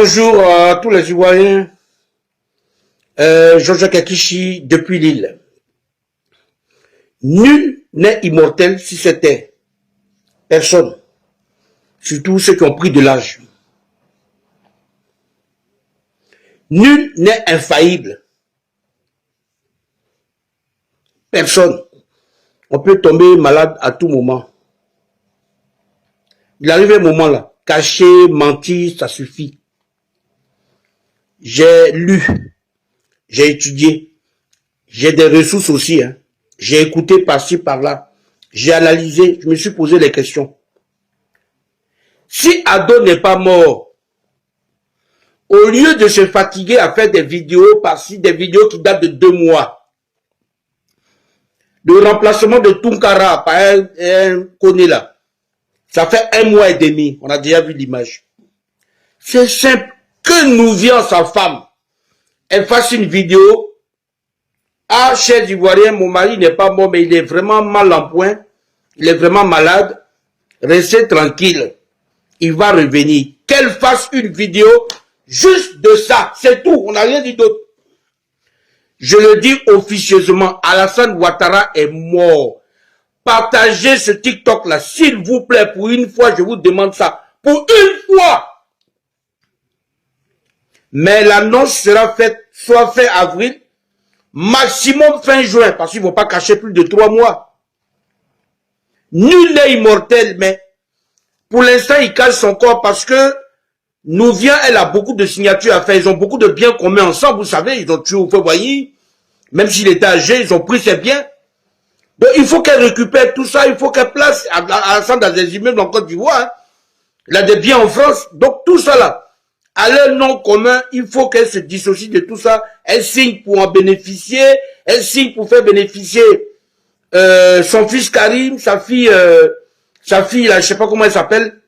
Bonjour à tous les Ivoiriens. Jean-Jacques Akichi depuis Lille. Nul n'est immortel si c'était personne. Surtout ceux qui ont pris de l'âge. Nul n'est infaillible. Personne. On peut tomber malade à tout moment. Il arrive un moment là. Cacher, mentir, ça suffit. J'ai lu, j'ai étudié, j'ai des ressources aussi. J'ai écouté par-ci, par-là. J'ai analysé, je me suis posé les questions. Si Ado n'est pas mort, au lieu de se fatiguer à faire des vidéos par-ci, des vidéos qui datent de 2 mois, le remplacement de Tunkara par un Koné là, ça fait 1 mois et demi, on a déjà vu l'image. C'est simple, que Nouvian, sa femme, elle fasse une vidéo. Ah, chers Ivoiriens, mon mari n'est pas mort, mais il est vraiment mal en point. Il est vraiment malade. Restez tranquille. Il va revenir. Qu'elle fasse une vidéo juste de ça. C'est tout. On n'a rien dit d'autre. Je le dis officieusement. Alassane Ouattara est mort. Partagez ce TikTok-là, s'il vous plaît. Pour une fois, je vous demande ça. Pour une fois. Mais l'annonce sera faite, soit fin avril, maximum fin juin, parce qu'ils ne vont pas cacher plus de 3 mois. Nul n'est immortel, mais pour l'instant, il cache son corps parce que Nouvian, elle a beaucoup de signatures à faire. Ils ont beaucoup de biens communs ensemble, vous savez. Ils ont tué au Boigny. Même s'il était âgé, ils ont pris ses biens. Donc, il faut qu'elle récupère tout ça. Il faut qu'elle place Alassane dans des immeubles en Côte d'Ivoire. Il a des biens en France. Donc, tout ça là. À leur nom commun, il faut qu'elle se dissocie de tout ça. Elle signe pour en bénéficier. Elle signe pour faire bénéficier son fils Karim, sa fille là, je sais pas comment elle s'appelle,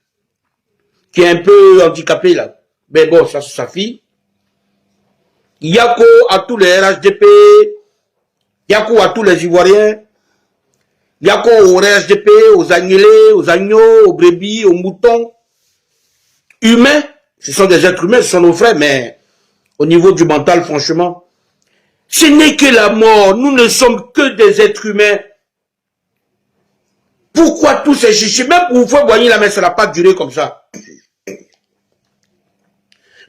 qui est un peu handicapée là. Mais bon, ça c'est sa fille. Yako à tous les RHDP, Yako à tous les Ivoiriens, Yako aux RHDP, aux agnelés, aux agneaux, aux brebis, aux moutons. Humains. Ce sont des êtres humains, ce sont nos frères, mais au niveau du mental, franchement, ce n'est que la mort. Nous ne sommes que des êtres humains. Pourquoi tous ces chichis? Même pour vous faire Boigny là, mais ça n'a pas duré comme ça.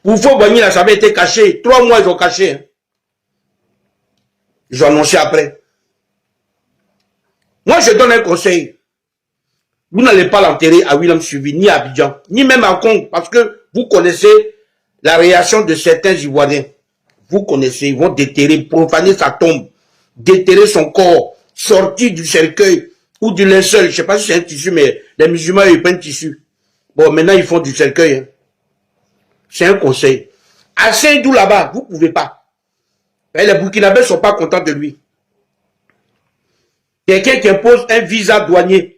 Pour vous faire Boigny là, ça avait été caché. 3 mois, ils ont caché. Ils ont annoncé après. Moi, je donne un conseil. Vous n'allez pas l'enterrer à William Suivi, ni à Abidjan, ni même à Congo, parce que vous connaissez la réaction de certains Ivoiriens. Vous connaissez, ils vont déterrer, profaner sa tombe, déterrer son corps, sortir du cercueil ou du linceul. Je ne sais pas si c'est un tissu, mais les musulmans, ils prennent tissu. Bon, maintenant, ils font du cercueil. C'est un conseil. À Saint-Dou là-bas, vous ne pouvez pas. Les Burkinabés ne sont pas contents de lui. Quelqu'un qui impose un visa douanier,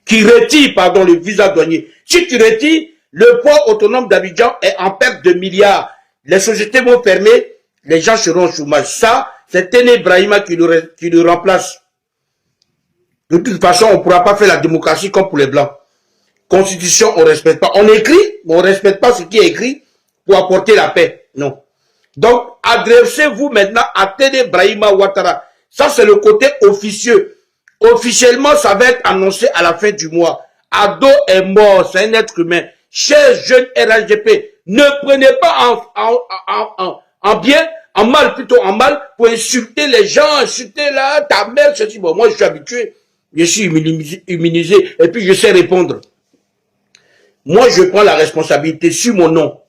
qui retire, pardon, le visa douanier. Si tu retires, le port autonome d'Abidjan est en perte de milliards. Les sociétés vont fermer, les gens seront au chômage. Ça, c'est Téné Brahima qui le remplace. De toute façon, on ne pourra pas faire la démocratie comme pour les Blancs. Constitution, on ne respecte pas. On écrit, mais on ne respecte pas ce qui est écrit pour apporter la paix. Non. Donc, adressez-vous maintenant à Téné Brahima Ouattara. Ça, c'est le côté officieux. Officiellement, ça va être annoncé à la fin du mois. Ado est mort, c'est un être humain. Chers jeunes RHDP, ne prenez pas en bien, en mal, plutôt en mal, pour insulter les gens, insulter là, ta mère, ceci. Bon, moi, je suis habitué, je suis immunisé, et puis je sais répondre. Moi, je prends la responsabilité sur mon nom.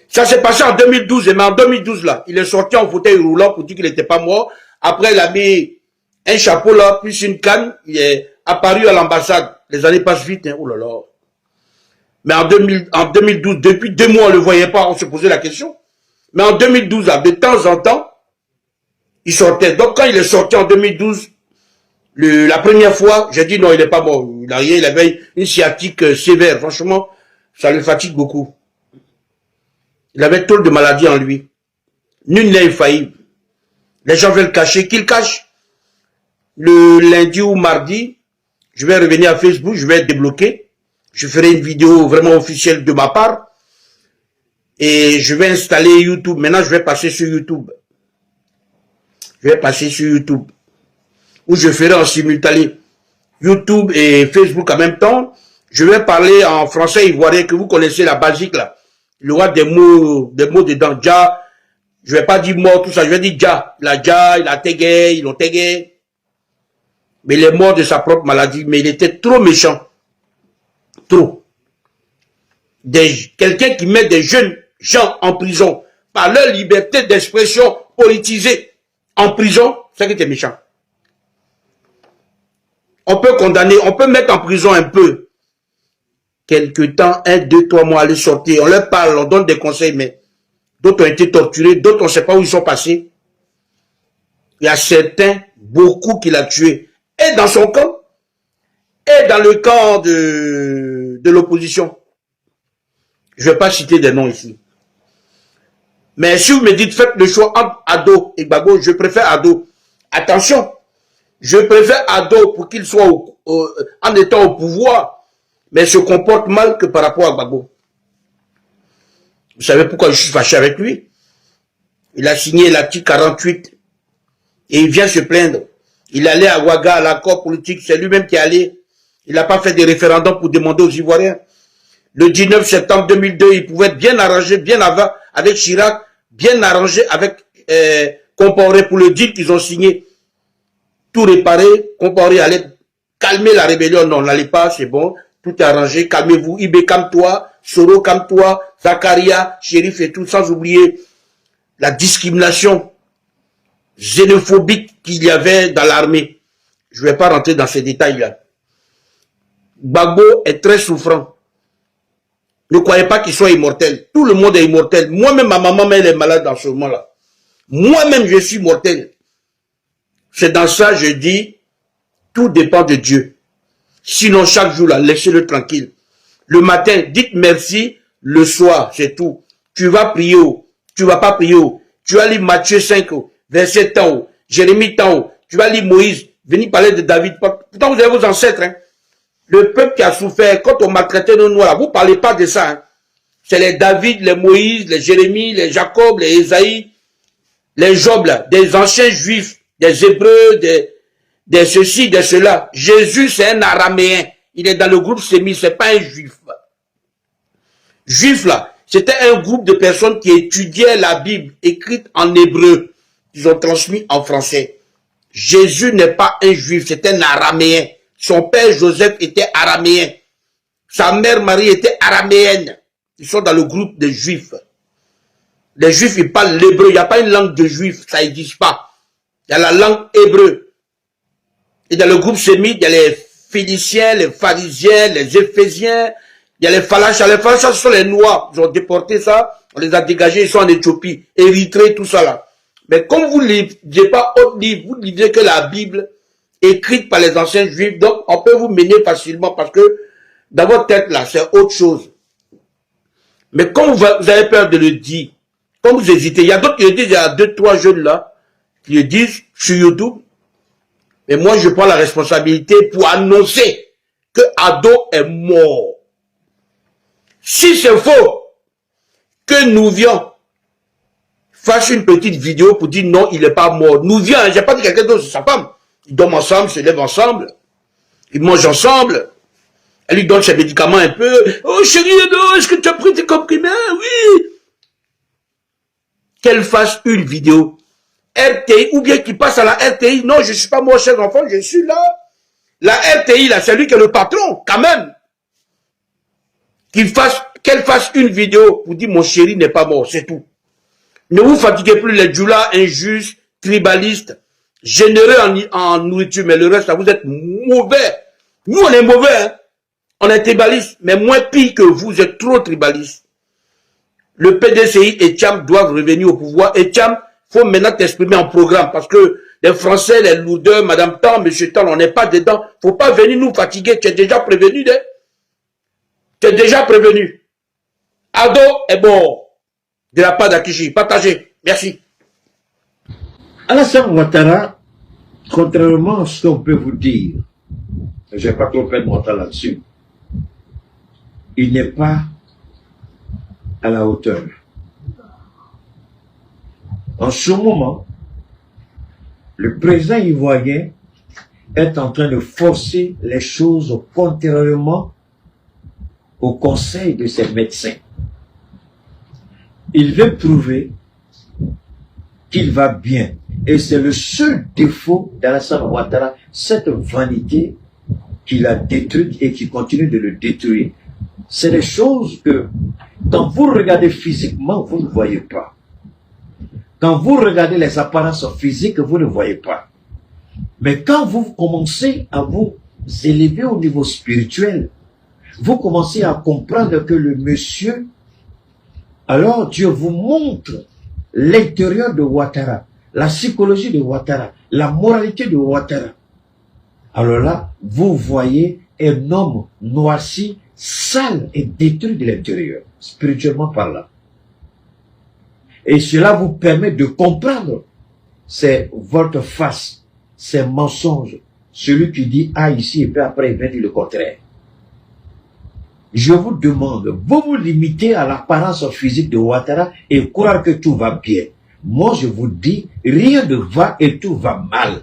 Ça s'est passé en 2012, mais en 2012, là, il est sorti en fauteuil roulant pour dire qu'il n'était pas mort. Après, il a mis un chapeau là, plus une canne, il est apparu à l'ambassade. Les années passent vite, hein, oh là là. Mais en 2012, depuis 2 mois, on ne le voyait pas, on se posait la question. Mais en 2012, là, de temps en temps, il sortait. Donc quand il est sorti en 2012, la première fois, j'ai dit non, il n'est pas mort. Il n'a rien, il avait une sciatique sévère. Franchement, ça le fatigue beaucoup. Il avait trop de maladies en lui. Nul n'est infaillible. Les gens veulent cacher, qu'il cache. Le lundi ou mardi, je vais revenir à Facebook, je vais être débloqué. Je ferai une vidéo vraiment officielle de ma part. Et je vais installer YouTube. Maintenant, je vais passer sur YouTube. Je vais passer sur YouTube. Où je ferai en simultané YouTube et Facebook en même temps. Je vais parler en français ivoirien que vous connaissez la basique là. Il y aura des mots dedans. Dja, je vais pas dire mort, tout ça. Je vais dire Dja. Il a tégué, il a tégué. Mais il est mort de sa propre maladie. Mais il était trop méchant. Trop. Quelqu'un qui met des jeunes gens en prison par leur liberté d'expression politisée en prison, c'est qui est méchant. On peut condamner, on peut mettre en prison un peu. Quelque temps, 1, 2, 3 mois, aller sortir. On leur parle, on donne des conseils, mais d'autres ont été torturés, d'autres on ne sait pas où ils sont passés. Il y a certains, beaucoup qu'il a tués. Et dans son camp, et dans le camp de l'opposition. Je ne vais pas citer des noms ici. Mais si vous me dites, faites le choix entre Ado et Gbagbo, je préfère Ado. Attention, je préfère Ado pour qu'il soit en étant au pouvoir, mais se comporte mal que par rapport à Gbagbo. Vous savez pourquoi je suis fâché avec lui? Il a signé l'article 48 et il vient se plaindre. Il allait à Ouaga, à l'accord politique, c'est lui-même qui est allé. Il n'a pas fait de référendum pour demander aux Ivoiriens. Le 19 septembre 2002, il pouvait être bien arrangé, bien avant, avec Chirac, bien arrangé avec Compaoré pour le deal qu'ils ont signé. Tout réparé, Compaoré allait calmer la rébellion. Non, n'allez pas, c'est bon, tout est arrangé, calmez-vous. Ibé, calme-toi, Soro, calme-toi, Zakaria, Chérif et tout, sans oublier la discrimination xénophobique qu'il y avait dans l'armée. Je ne vais pas rentrer dans ces détails-là. Gbagbo est très souffrant. Ne croyez pas qu'il soit immortel. Tout le monde est immortel. Moi-même, ma maman, elle est malade dans ce moment-là. Moi-même, je suis mortel. C'est dans ça, je dis, tout dépend de Dieu. Sinon, chaque jour, là, laissez-le tranquille. Le matin, dites merci. Le soir, c'est tout. Tu vas prier haut. Tu vas pas prier haut. Tu vas lire Matthieu 5, verset tant haut. Jérémie tant haut. Tu vas lire Moïse. Venez parler de David. Pourtant, vous avez vos ancêtres, hein. Le peuple qui a souffert, quand on maltraitait nos noirs, vous ne parlez pas de ça. Hein. C'est les David, les Moïse, les Jérémie, les Jacob, les Esaïe, les Job, là, des anciens juifs, des Hébreux, des ceci, des cela. Jésus, c'est un araméen. Il est dans le groupe sémite, c'est pas un juif. Juif, là, c'était un groupe de personnes qui étudiaient la Bible, écrite en hébreu. Ils ont transmis en français. Jésus n'est pas un juif, c'est un araméen. Son père Joseph était araméen. Sa mère Marie était araméenne. Ils sont dans le groupe des juifs. Les juifs, ils parlent l'hébreu. Il n'y a pas une langue de juif. Ça n'existe pas. Il y a la langue hébreu. Et dans le groupe sémite, il y a les Phéniciens, les Pharisiens, les Éphésiens. Il y a les Falachas. Les Falachas, ce sont les Noirs. Ils ont déporté ça. On les a dégagés. Ils sont en Éthiopie. Érythrée, tout ça là. Mais comme vous ne lisez pas autre livre, vous ne lisez que la Bible écrite par les anciens juifs, donc on peut vous mener facilement parce que dans votre tête là, c'est autre chose. Mais comme vous avez peur de le dire, comme vous hésitez, il y a d'autres qui le disent, il y a 2, 3 jeunes là, qui le disent sur YouTube, mais moi je prends la responsabilité pour annoncer que Ado est mort. Si c'est faux, que Nouvian fasse une petite vidéo pour dire non, il n'est pas mort. Nouvian, j'ai pas dit quelqu'un d'autre, c'est sa femme. Ils dorment ensemble, se lèvent ensemble. Ils mangent ensemble. Elle lui donne ses médicaments un peu. Oh chérie, est-ce que tu as pris tes comprimés? Oui. Qu'elle fasse une vidéo. RTI, ou bien qu'il passe à la RTI. Non, je ne suis pas moi, cher enfant, je suis là. La RTI, là, c'est lui qui est le patron, quand même. Qu'elle fasse une vidéo pour dire mon chéri n'est pas mort, c'est tout. Ne vous fatiguez plus les djoulas injustes, tribalistes, généreux en nourriture, mais le reste, là, vous êtes mauvais. Nous, on est mauvais, hein. On est tribalistes, mais moins pire que vous êtes trop tribalistes. Le PDCI et Thiam doivent revenir au pouvoir. Et Thiam, faut maintenant t'exprimer en programme, parce que les Français, les lourdeurs, Madame Tan, Monsieur Tan, on n'est pas dedans. Faut pas venir nous fatiguer, tu es déjà prévenu, hein. Tu es déjà prévenu. Ado est mort. De la part d'Akishi. Partagez. Merci. Alassane Ouattara, contrairement à ce qu'on peut vous dire, je n'ai pas trop fait de mon temps là-dessus, il n'est pas à la hauteur. En ce moment, le président ivoirien est en train de forcer les choses contrairement au conseil de ses médecins. Il veut prouver qu'il va bien. Et c'est le seul défaut d'Alassane Ouattara, cette vanité qu'il a détruite et qui continue de le détruire. C'est des choses que, quand vous regardez physiquement, vous ne voyez pas. Quand vous regardez les apparences physiques, vous ne voyez pas. Mais quand vous commencez à vous élever au niveau spirituel, vous commencez à comprendre que le monsieur, alors Dieu vous montre l'intérieur de Ouattara, la psychologie de Ouattara, la moralité de Ouattara. Alors là, vous voyez un homme noirci, sale et détruit de l'intérieur, spirituellement parlant. Et cela vous permet de comprendre, c'est votre face, c'est mensonge. Celui qui dit A ici et puis après il vient dire le contraire. Je vous demande, vous vous limitez à l'apparence physique de Ouattara et croire que tout va bien. Moi je vous dis, rien ne va et tout va mal.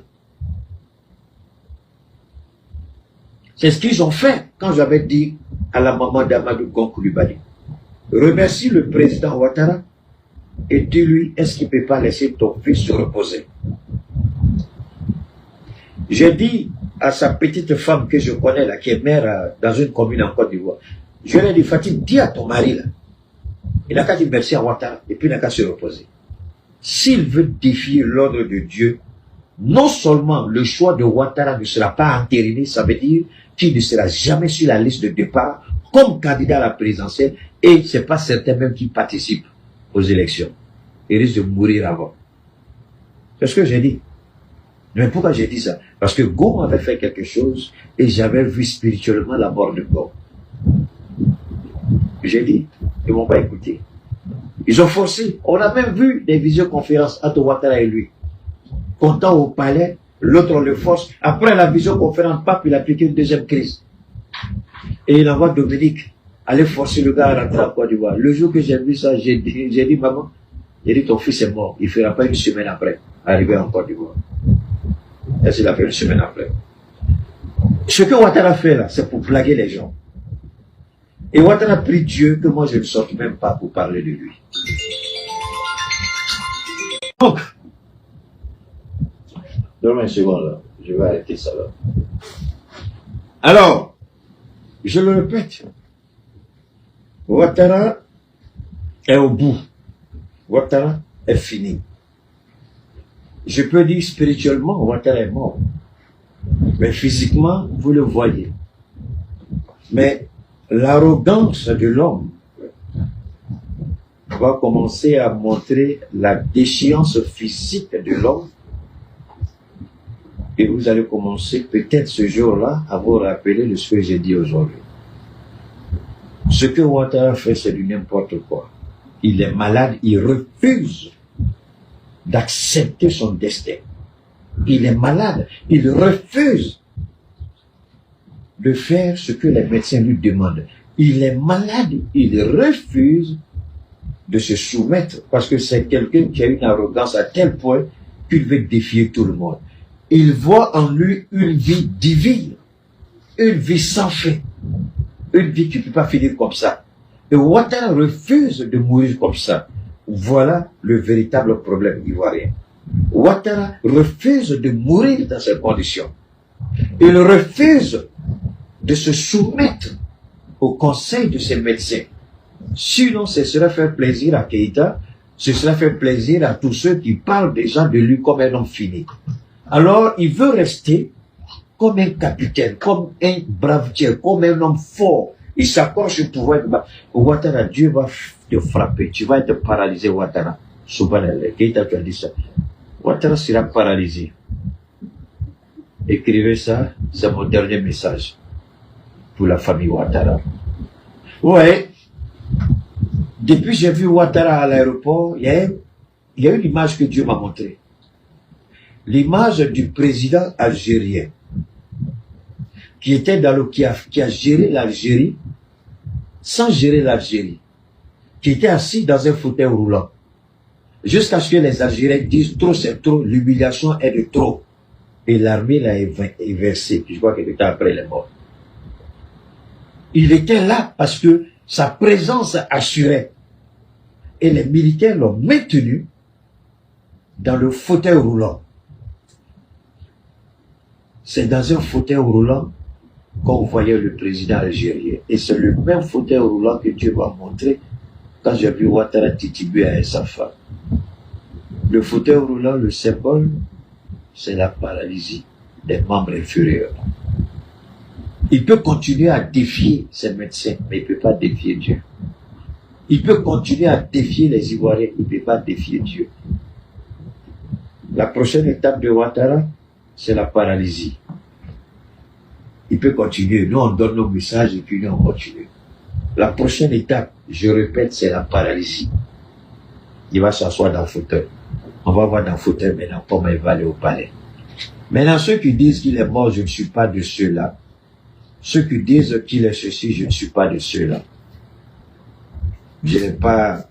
C'est ce qu'ils ont fait quand j'avais dit à la maman d'Amadou Gon Coulibaly. Remercie le président Ouattara et dis-lui, est-ce qu'il ne peut pas laisser ton fils se reposer? J'ai dit à sa petite femme que je connais là, qui est mère dans une commune en Côte d'Ivoire, je lui ai dit, Fatim, dis à ton mari là, il n'a qu'à dire merci à Ouattara et puis il n'a qu'à se reposer. S'il veut défier l'ordre de Dieu, non seulement le choix de Ouattara ne sera pas entériné, ça veut dire qu'il ne sera jamais sur la liste de départ comme candidat à la présidentielle et c'est pas certain même qu'il participe aux élections. Il risque de mourir avant. C'est ce que j'ai dit. Mais pourquoi j'ai dit ça? Parce que Gon avait fait quelque chose et j'avais vu spirituellement la mort de Gon. J'ai dit, ils ne m'ont pas écouté. Ils ont forcé. On a même vu des visioconférences entre Ouattara et lui. Content au palais, l'autre on le force. Après la visioconférence, pape, il a appliqué une deuxième crise. Et il envoie Dominique aller forcer le gars à rentrer en Côte d'Ivoire. Le jour que j'ai vu ça, j'ai dit, maman, j'ai dit, ton fils est mort. Il ne fera pas une semaine après, arriver en Côte d'Ivoire. Et il a fait une semaine après. Ce que Ouattara fait là, c'est pour blaguer les gens. Et Ouattara prie Dieu que moi je ne sorte même pas pour parler de lui. Donc, donne-moi une seconde là, je vais arrêter ça là. Alors, je le répète, Ouattara est au bout. Ouattara est fini. Je peux dire spirituellement, Ouattara est mort. Mais physiquement, vous le voyez. Mais l'arrogance de l'homme va commencer à montrer la déchéance physique de l'homme. Et vous allez commencer peut-être ce jour-là à vous rappeler de ce que j'ai dit aujourd'hui. Ce que Ouattara fait, c'est du n'importe quoi. Il est malade, il refuse d'accepter son destin. Il est malade, il refuse de faire ce que les médecins lui demandent. Il est malade, il refuse de se soumettre parce que c'est quelqu'un qui a une arrogance à tel point qu'il veut défier tout le monde. Il voit en lui une vie divine, une vie sans fin, une vie qui ne peut pas finir comme ça. Et Ouattara refuse de mourir comme ça. Voilà le véritable problème ivoirien. Ouattara refuse de mourir dans ces conditions. Il refuse de se soumettre au conseil de ses médecins. Sinon, ce serait faire plaisir à Keïta, ce serait faire plaisir à tous ceux qui parlent déjà de lui comme un homme fini. Alors, il veut rester comme un capitaine, comme un brave tir, comme un homme fort. Il s'accroche au pouvoir. Ouattara, Dieu va te frapper. Tu vas être paralysé, Ouattara. Subhanallah. Keïta, tu as dit ça. Ouattara sera paralysé. Écrivez ça, c'est mon dernier message pour la famille Ouattara. Ouais. Depuis que j'ai vu Ouattara à l'aéroport, il y a une image que Dieu m'a montrée. L'image du président algérien qui était dans qui a géré l'Algérie sans gérer l'Algérie, qui était assis dans un fauteuil roulant. Jusqu'à ce que les Algériens disent trop c'est trop, l'humiliation est de trop. Et l'armée l'a inversé. Je crois que c'était après les morts. Il était là parce que sa présence assurait. Et les militaires l'ont maintenu dans le fauteuil roulant. C'est dans un fauteuil roulant qu'on voyait le président algérien. Et c'est le même fauteuil roulant que Dieu m'a montré quand j'ai vu Ouattara tituber à sa femme. Le fauteuil roulant, le symbole, c'est la paralysie des membres inférieurs. Il peut continuer à défier ses médecins, mais il ne peut pas défier Dieu. Il peut continuer à défier les Ivoiriens, il ne peut pas défier Dieu. La prochaine étape de Ouattara, c'est la paralysie. Il peut continuer. Nous, on donne nos messages et puis nous, on continue. La prochaine étape, je répète, c'est la paralysie. Il va s'asseoir dans le fauteuil. On va voir dans le fauteuil maintenant comment il va aller au palais. Maintenant, ceux qui disent qu'il est mort, je ne suis pas de ceux-là. Ceux qui disent qu'il est ceci, je ne suis pas de ceux-là. Je n'ai pas,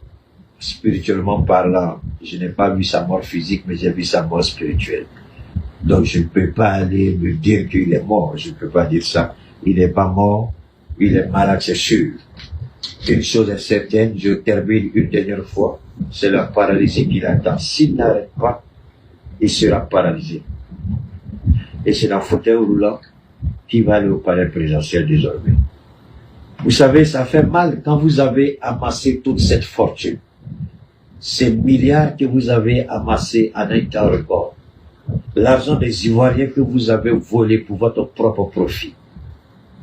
spirituellement parlant, je n'ai pas vu sa mort physique, mais j'ai vu sa mort spirituelle. Donc je ne peux pas aller me dire qu'il est mort, je ne peux pas dire ça. Il n'est pas mort, il est malade, c'est sûr. Une chose est certaine, je termine une dernière fois, c'est la paralysie qui l'attend. S'il n'arrête pas, il sera paralysé. Et c'est dans le fauteuil roulant qui va aller au palais présidentiel désormais. Vous savez, ça fait mal quand vous avez amassé toute cette fortune. Ces milliards que vous avez amassés en un temps record. L'argent des Ivoiriens que vous avez volé pour votre propre profit.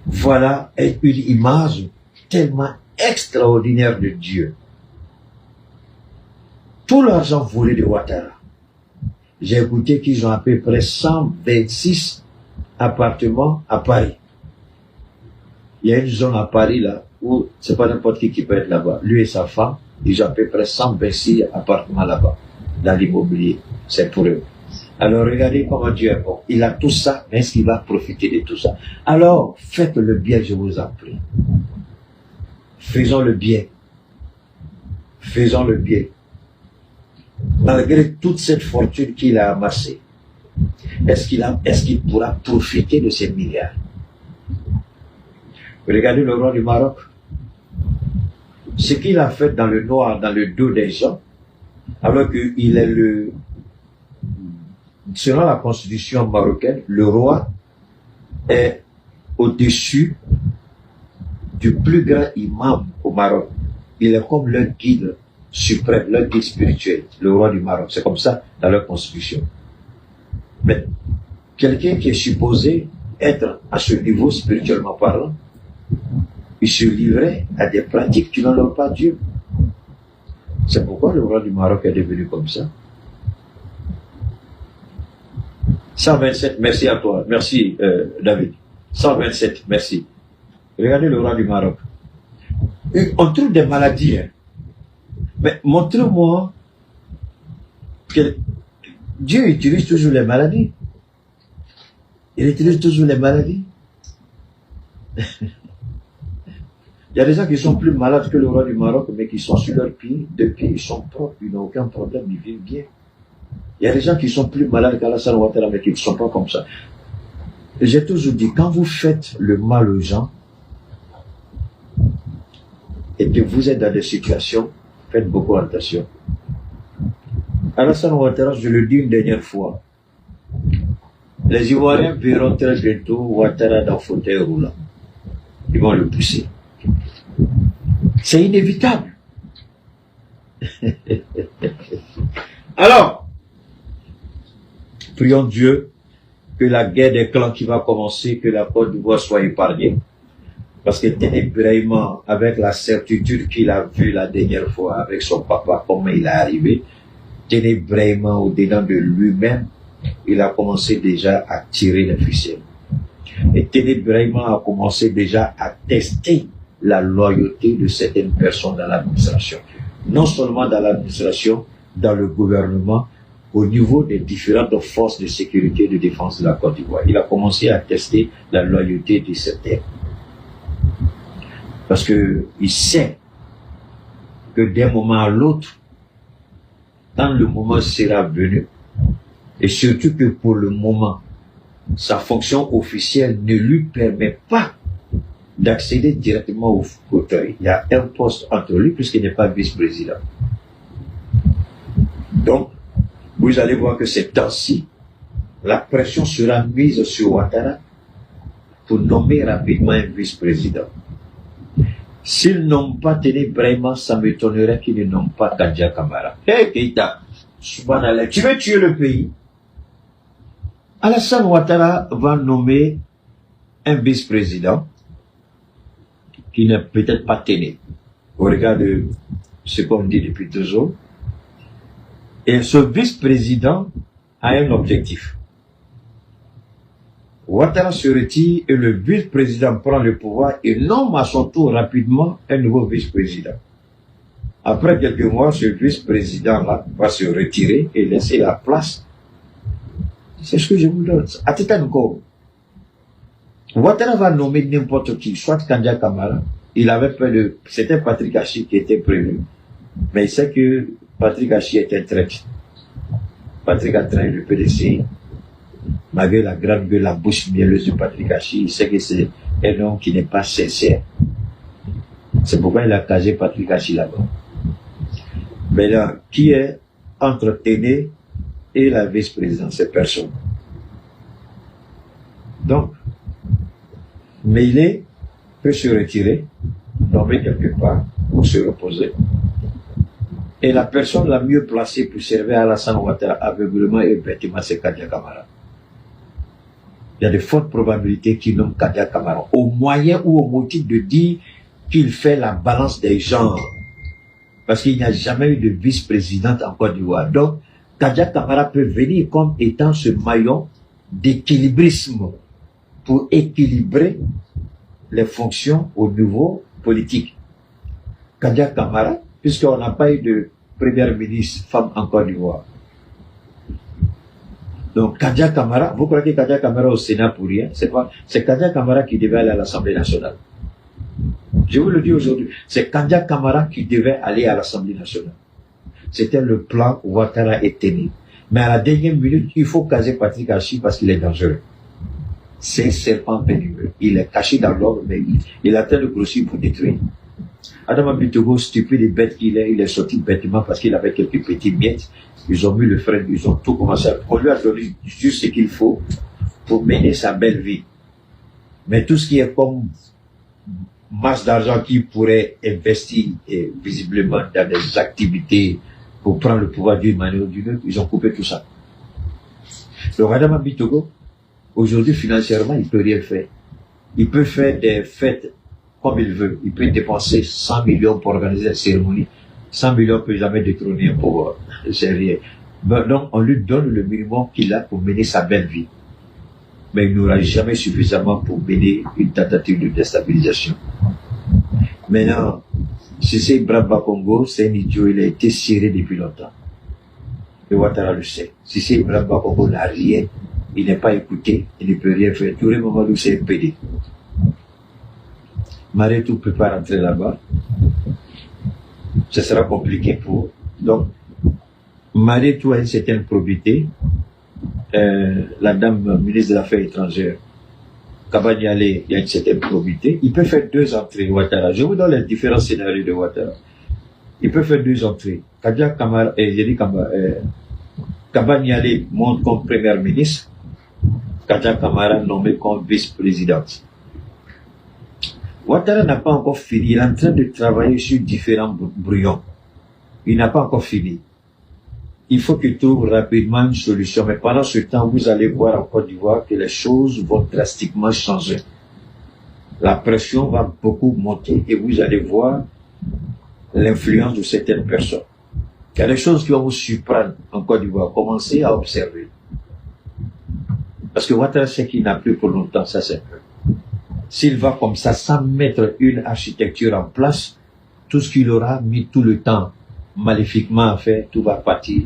Voilà une image tellement extraordinaire de Dieu. Tout l'argent volé de Ouattara. J'ai écouté qu'ils ont à peu près 126 appartements à Paris. Il y a une zone à Paris là où c'est pas n'importe qui peut être là-bas. Lui et sa femme, ils ont à peu près 126 appartements là-bas, dans l'immobilier. C'est pour eux. Alors regardez comment Dieu est bon. Il a tout ça, mais est-ce qu'il va profiter de tout ça? Alors faites le bien, je vous en prie. Faisons le bien. Faisons le bien. Malgré toute cette fortune qu'il a amassée, est-ce qu'il pourra profiter de ces milliards? Regardez le roi du Maroc. Ce qu'il a fait dans le noir, dans le dos des gens, alors qu'il est selon la constitution marocaine, le roi est au-dessus du plus grand imam au Maroc. Il est comme leur guide suprême, leur guide spirituel, le roi du Maroc. C'est comme ça dans leur constitution. Mais quelqu'un qui est supposé être à ce niveau spirituellement parlant, il se livrait à des pratiques qui n'honorent pas Dieu. C'est pourquoi le roi du Maroc est devenu comme ça. 127, merci à toi. Merci David. 127, merci. Regardez le roi du Maroc. On trouve des maladies. Hein. Mais montrez-moi que Dieu utilise toujours les maladies. Il utilise toujours les maladies. Il y a des gens qui sont plus malades que le roi du Maroc, mais qui sont sur leurs pieds. Depuis, ils sont propres, ils n'ont aucun problème, ils vivent bien. Il y a des gens qui sont plus malades qu'Alassane Ouattara, mais qui ne sont pas comme ça. Et j'ai toujours dit, quand vous faites le mal aux gens, et que vous êtes dans des situations, faites beaucoup attention. Alassane Ouattara, je le dis une dernière fois, les Ivoiriens verront très bientôt Ouattara dans le fauteuil roulant. Ils vont le pousser. C'est inévitable. Alors, prions Dieu que la guerre des clans qui va commencer, que la Côte d'Ivoire soit épargnée. Parce que Ténébraïman, avec la certitude qu'il a vue la dernière fois avec son papa, comment il est arrivé, Ténébraïman, au-dedans de lui-même, il a commencé déjà à tirer les ficelles. Et Ténébraïman a commencé déjà à tester la loyauté de certaines personnes dans l'administration. Non seulement dans l'administration, dans le gouvernement, au niveau des différentes forces de sécurité et de défense de la Côte d'Ivoire. Il a commencé à tester la loyauté de certains. Parce que il sait que d'un moment à l'autre, quand le moment sera venu, et surtout que pour le moment, sa fonction officielle ne lui permet pas d'accéder directement au fauteuil. Il y a un poste entre lui puisqu'il n'est pas vice-président. Donc, vous allez voir que ces temps-ci, la pression sera mise sur Ouattara pour nommer rapidement un vice-président. S'ils n'ont pas tenu vraiment, ça m'étonnerait qu'ils ne nomment pas Kadia Camara. Hey Keïta, subhanallah, tu veux tuer le pays? Alassane Ouattara va nommer un vice-président qui n'est peut-être pas tenu au regard de ce qu'on dit depuis 2 jours. Et ce vice-président a un objectif. Ouattara se retire et le vice-président prend le pouvoir et nomme à son tour rapidement un nouveau vice-président. Après quelques mois, ce vice-président-là va se retirer et laisser la place. C'est ce que je vous donne. À Titanou, Ouattara va nommer n'importe qui, soit Kadia Camara. Il avait peur de... C'était Patrick Hachi qui était prévu. Mais il sait que Patrick Hachi était traître. Patrick a trahi le PDC. Malgré la grande gueule, la bouche mielleuse de Patrick Hachi, il sait que c'est un homme qui n'est pas sincère. C'est pourquoi il a casé Patrick Hachi là-bas. Mais là, qui est entre Téné et la vice-présidence? C'est personne. Donc, Meïlé peut se retirer, nommer quelque part, pour se reposer. Et la personne la mieux placée pour servir Alassane Ouattara aveuglement et bêtement, c'est Kadia Camara. Il y a de fortes probabilités qu'il nomme Kadia Camara, au moyen ou au motif de dire qu'il fait la balance des genres. Parce qu'il n'y a jamais eu de vice-présidente en Côte d'Ivoire. Donc, Kadia Camara peut venir comme étant ce maillon d'équilibrisme pour équilibrer les fonctions au niveau politique. Kadia Camara, puisqu'on n'a pas eu de première ministre femme en Côte d'Ivoire. Donc, Kadia Camara, vous croyez que Kadia Camara au Sénat pour rien? C'est Kadia Camara qui devait aller à l'Assemblée nationale. Je vous le dis aujourd'hui, c'est Kadia Camara qui devait aller à l'Assemblée nationale. C'était le plan Ouattara et Téné. Mais à la dernière minute, il faut caser Patrick Hachi parce qu'il est dangereux. C'est un serpent pénible. Il est caché dans l'ordre, mais il a train de grossir pour détruire. Adama Bitogo, stupide et bête qu'il est, il est sorti bêtement parce qu'il avait quelques petits miettes. Ils ont mis le frein, ils ont tout commencé à... On lui a donné juste ce qu'il faut pour mener sa belle vie. Mais tout ce qui est comme masse d'argent qu'il pourrait investir visiblement dans des activités pour prendre le pouvoir d'une manière ou d'une autre, ils ont coupé tout ça. Donc Adama Bitogo, aujourd'hui financièrement, il peut rien faire. Il peut faire des fêtes comme il veut. Il peut dépenser 100 millions pour organiser la cérémonie. 100 millions ne peut jamais détrôner un pouvoir. C'est rien. Donc on lui donne le minimum qu'il a pour mener sa belle vie. Mais il n'aura jamais suffisamment pour mener une tentative de déstabilisation. Maintenant, Cissé Ibrahima Congo, c'est un idiot, il a été serré depuis longtemps. Et Ouattara le sait. Cissé Ibrahima Congo n'a rien, il n'est pas écouté, il ne peut rien faire. Touré Mamadou, c'est un PD. Maretou ne peut pas rentrer là-bas. Ce sera compliqué pour... Donc, Maretou a une certaine probité. La dame ministre des Affaires étrangères, Kabaniale, il y a une certaine probité. Il peut faire 2 entrées, Ouattara. Je vous donne les différents scénarios de Ouattara. Il peut faire 2 entrées. Kadia Camara, Kabaniale monte comme première ministre. Kadia Camara nommé comme vice-présidente. Ouattara n'a pas encore fini. Il est en train de travailler sur différents brouillons. Il n'a pas encore fini. Il faut qu'il trouve rapidement une solution. Mais pendant ce temps, vous allez voir en Côte d'Ivoire que les choses vont drastiquement changer. La pression va beaucoup monter et vous allez voir l'influence de certaines personnes. Il y a des choses qui vont vous surprendre en Côte d'Ivoire. Commencez à observer. Parce que Ouattara sait qu'il n'a plus pour longtemps, ça c'est vrai. S'il va comme ça, sans mettre une architecture en place, tout ce qu'il aura mis tout le temps maléfiquement à faire, tout va partir.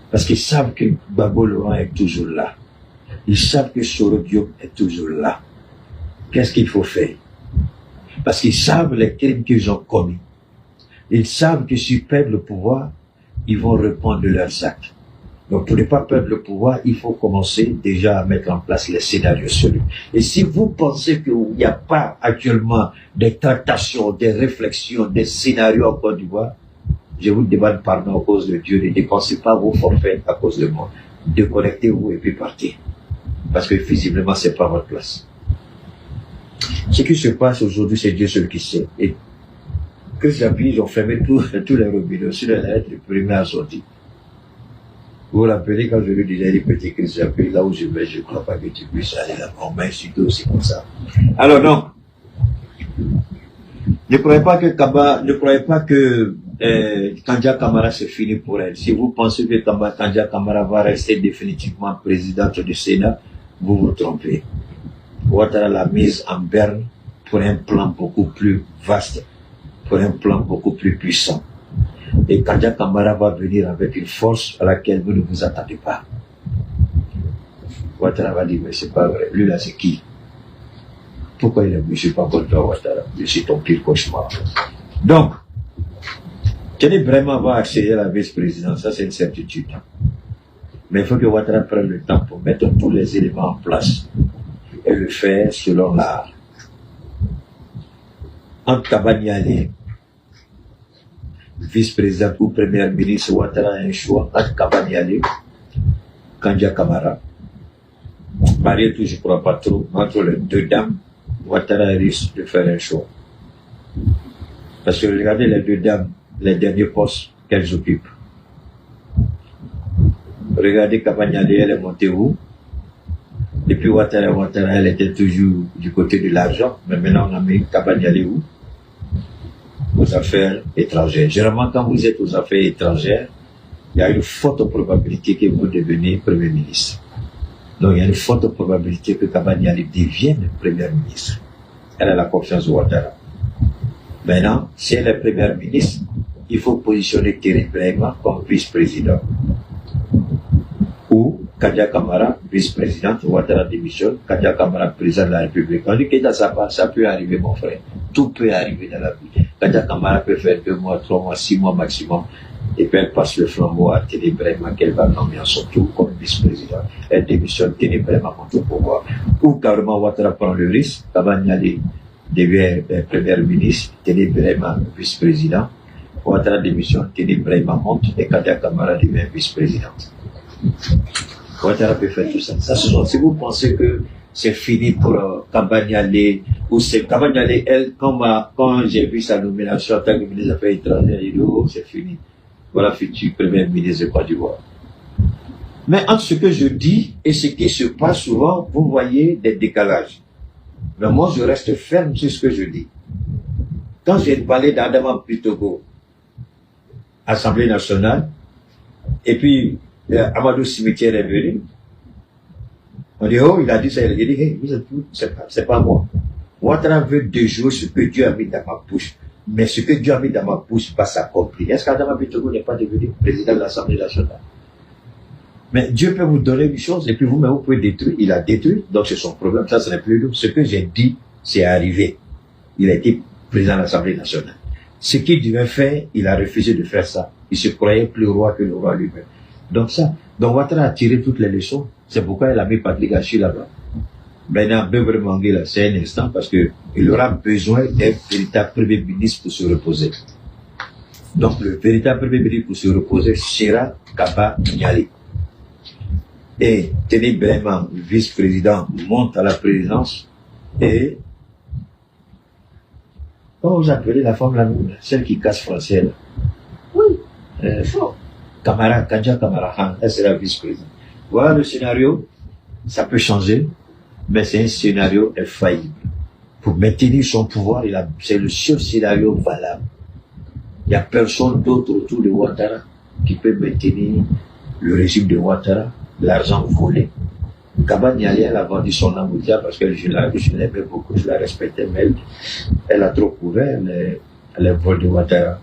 Parce qu'ils savent que Gbagbo Laurent est toujours là. Ils savent que Soro Diop est toujours là. Qu'est-ce qu'il faut faire? Parce qu'ils savent les crimes qu'ils ont commis. Ils savent que s'ils perdent le pouvoir, ils vont répondre de leurs actes. Donc, pour ne pas perdre le pouvoir, il faut commencer déjà à mettre en place les scénarios solides. Et si vous pensez qu'il n'y a pas actuellement des tractations, des réflexions, des scénarios en Côte d'Ivoire, je vous demande pardon à cause de Dieu, ne dépensez pas vos forfaits à cause de moi. Déconnectez-vous et puis partez. Parce que visiblement, c'est pas votre place. Ce qui se passe aujourd'hui, c'est Dieu seul qui sait. Et que j'appuie, ils ont fermé tous les robinets. Sur la lettre, le premier à sortir. Vous vous rappelez quand je lui disais les petits Christ j'appuie, là où je vais, je ne crois pas que tu puisses aller là-bas. On m'insulte aussi comme ça. Alors donc, ne croyez pas que Kandja Camara c'est fini pour elle. Si vous pensez que Kandja Camara va rester définitivement présidente du Sénat, vous vous trompez. Ouattara l'a mise en berne pour un plan beaucoup plus vaste, pour un plan beaucoup plus puissant. Et Kandja Camara va venir avec une force à laquelle vous ne vous attendez pas. Ouattara va dire, mais c'est pas vrai. Lui là, c'est qui? Pourquoi il est venu? Je ne suis pas contre toi, Ouattara. Je suis ton pire cauchemar. Donc, Tony vraiment va accéder à la vice-présidence, ça c'est une certitude. Mais il faut que Ouattara prenne le temps pour mettre tous les éléments en place et le faire selon l'art. Entre Kabaniale, vice-président ou premier ministre, Ouattara a un choix entre Kabaniale, Kandja Camara. Marietou, je ne crois pas trop, entre les deux dames, Ouattara risque de faire un choix. Parce que regardez les deux dames, les derniers postes qu'elles occupent. Regardez Kabaniale, elle est montée où? Depuis Ouattara, elle était toujours du côté de l'argent, mais maintenant on a mis Kabaniale où? Aux affaires étrangères. Généralement, quand vous êtes aux affaires étrangères, il y a une forte probabilité que vous deveniez Premier ministre. Donc, il y a une forte probabilité que Kabaniale devienne Premier ministre. Elle a la confiance de Ouattara. Maintenant, si elle est Première ministre, il faut positionner Thierry Brahima comme vice-président. Ou Kandja Camara, vice-présidente, Ouattara démissionne, Kandja Camara, président de la République. On dit que dans sa part, ça peut arriver, mon frère. Tout peut arriver dans la vie. Kandja Camara peut faire 2 mois, 3 mois, 6 mois maximum. Et puis elle passe le flambeau à Thierry Brahima qu'elle va nommer en son tour comme vice-président. Elle démissionne, Thierry Brahima monte au pouvoir. Ou carrément Ouattara prend le risque, Kabaniale devient premier ministre, Thierry Brahima vice-président. Ouattara démissionne, Thierry Brahima monte et Kandja Camara devient vice-présidente. Ouattara peut faire tout ça. Si vous pensez que c'est fini pour Kabaniale, ou c'est Kabaniale, elle, quand j'ai vu sa nomination en tant que ministre des Affaires étrangères, il dit, oh, c'est fini. Voilà, futur premier ministre de Côte d'Ivoire. Mais entre ce que je dis et ce qui se passe souvent, vous voyez des décalages. Mais moi, je reste ferme sur ce que je dis. Quand j'ai parlé d'Adama Pitogo, Assemblée nationale, et puis Amadou Cimetière est venu, on dit, oh, il a dit ça, il a dit, hey, c'est pas moi. Ouattara veut déjouer ce que Dieu a mis dans ma bouche. Mais ce que Dieu a mis dans ma bouche passe à compris. Est-ce qu'Adama Pitogo n'est pas devenu président de l'Assemblée nationale? Mais Dieu peut vous donner une chose et puis vous-même vous pouvez détruire. Il a détruit, donc c'est son problème. Ça, ce n'est plus nous. Ce que j'ai dit, c'est arrivé. Il a été président de l'Assemblée nationale. Ce qu'il devait faire, il a refusé de faire ça. Il se croyait plus roi que le roi lui-même. Donc Ouattara a tiré toutes les leçons. C'est pourquoi il a mis Patrick Hachi là-bas. Maintenant, Bebre Mangela, c'est un instant parce qu'il aura besoin d'un véritable premier ministre pour se reposer. Donc, le véritable premier ministre pour se reposer sera Kabaniale. Et Thierry Brahima, vice-président, monte à la présidence et comment vous appelez la femme là, celle qui casse français là? Oui. Kandja Camara, elle sera vice-présidente. Voilà le scénario, ça peut changer. Mais c'est un scénario infaillible. Pour maintenir son pouvoir, c'est le seul scénario valable. Il n'y a personne d'autre autour de Ouattara qui peut maintenir le régime de Ouattara, l'argent volé. Kabaniale, elle a vendu son âme au diable parce que je l'aimais beaucoup, je la respectais, mais elle a trop couvert les vols de Ouattara.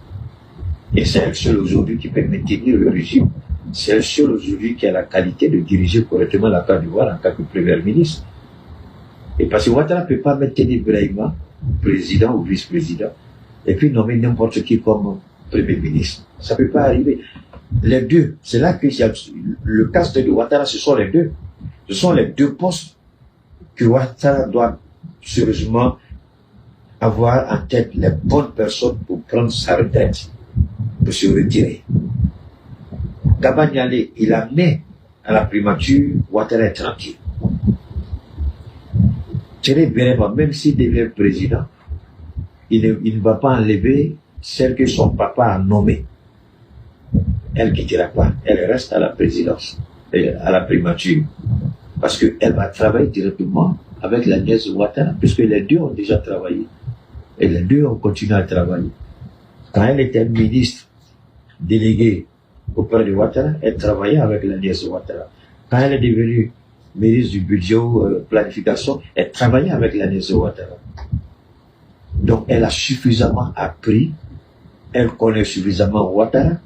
Et c'est elle seule aujourd'hui qui peut maintenir le régime. C'est elle seule aujourd'hui qui a la qualité de diriger correctement la Côte d'Ivoire en tant que premier ministre. Et parce que Ouattara ne peut pas mettre Thierry Brahima, président ou vice-président, et puis nommer n'importe qui comme premier ministre. Ça ne peut pas arriver. Les deux, c'est là que le casse de Ouattara, ce sont les deux. Ce sont les deux postes que Ouattara doit sérieusement avoir en tête les bonnes personnes pour prendre sa retraite, pour se retirer. Gabaniale, il a amené à la primature, Ouattara est tranquille. Thierry Béréba, même s'il devient président, il ne va pas enlever celle que son papa a nommée. Elle ne quittera pas, elle reste à la présidence, à la primature, parce qu'elle va travailler directement avec la nièce de Ouattara, puisque les deux ont déjà travaillé, et les deux ont continué à travailler. Quand elle était ministre déléguée auprès de Ouattara, elle travaillait avec la nièce de Ouattara. Quand elle est devenue ministre du budget ou planification, elle travaillait avec la nièce de Ouattara. Donc elle a suffisamment appris, elle connaît suffisamment Ouattara,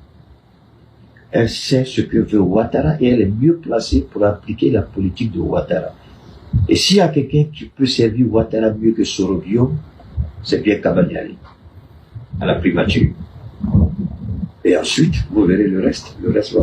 elle sait ce que veut Ouattara et elle est mieux placée pour appliquer la politique de Ouattara. Et s'il y a quelqu'un qui peut servir Ouattara mieux que Sorobio, c'est bien Kabaniali, à la primature. Et ensuite, vous verrez le reste va.